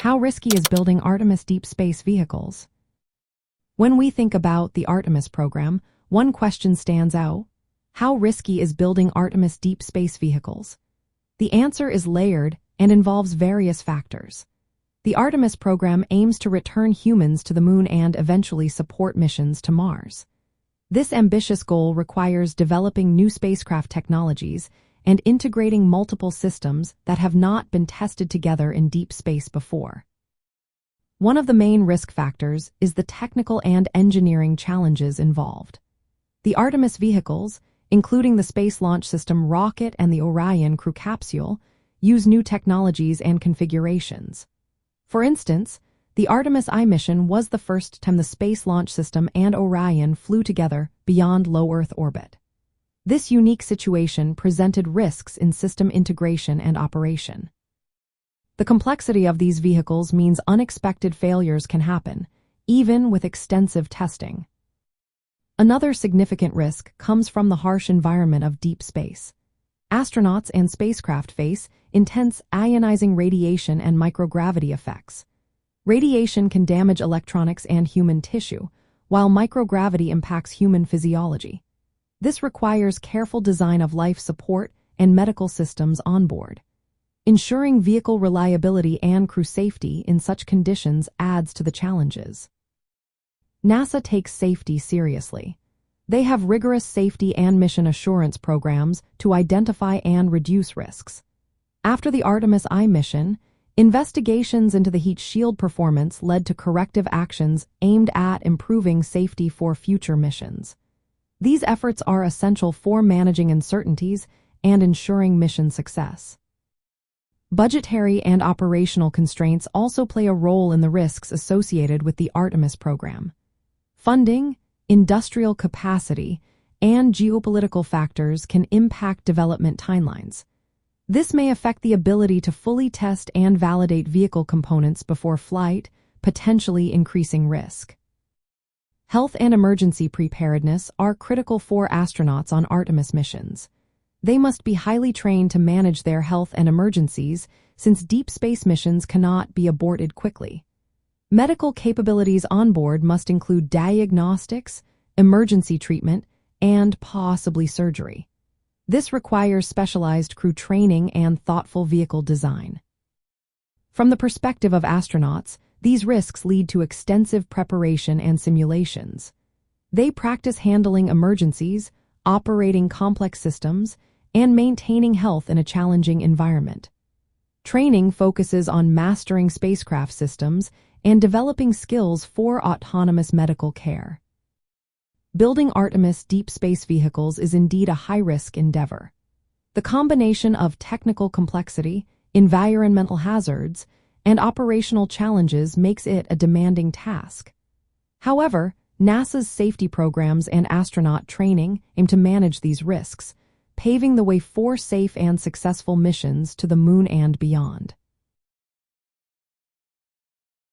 How risky is building Artemis deep space vehicles? When we think about the Artemis program, one question stands out. How risky is building Artemis deep space vehicles? The answer is layered and involves various factors. The Artemis program aims to return humans to the moon and eventually support missions to Mars. This ambitious goal requires developing new spacecraft technologies and integrating multiple systems that have not been tested together in deep space before. One of the main risk factors is the technical and engineering challenges involved. The Artemis vehicles, including the Space Launch System rocket and the Orion crew capsule, use new technologies and configurations. For instance, the Artemis I mission was the first time the Space Launch System and Orion flew together beyond low Earth orbit. This unique situation presented risks in system integration and operation. The complexity of these vehicles means unexpected failures can happen, even with extensive testing. Another significant risk comes from the harsh environment of deep space. Astronauts and spacecraft face intense ionizing radiation and microgravity effects. Radiation can damage electronics and human tissue, while microgravity impacts human physiology. This requires careful design of life support and medical systems on board. Ensuring vehicle reliability and crew safety in such conditions adds to the challenges. NASA takes safety seriously. They have rigorous safety and mission assurance programs to identify and reduce risks. After the Artemis I mission, investigations into the heat shield performance led to corrective actions aimed at improving safety for future missions. These efforts are essential for managing uncertainties and ensuring mission success. Budgetary and operational constraints also play a role in the risks associated with the Artemis program. Funding, industrial capacity, and geopolitical factors can impact development timelines. This may affect the ability to fully test and validate vehicle components before flight, potentially increasing risk. Health and emergency preparedness are critical for astronauts on Artemis missions. They must be highly trained to manage their health and emergencies, since deep space missions cannot be aborted quickly. Medical capabilities on board must include diagnostics, emergency treatment, and possibly surgery. This requires specialized crew training and thoughtful vehicle design. From the perspective of astronauts, these risks lead to extensive preparation and simulations. They practice handling emergencies, operating complex systems, and maintaining health in a challenging environment. Training focuses on mastering spacecraft systems and developing skills for autonomous medical care. Building Artemis deep space vehicles is indeed a high-risk endeavor. The combination of technical complexity, environmental hazards, and operational challenges makes it a demanding task. However, NASA's safety programs and astronaut training aim to manage these risks, paving the way for safe and successful missions to the moon and beyond.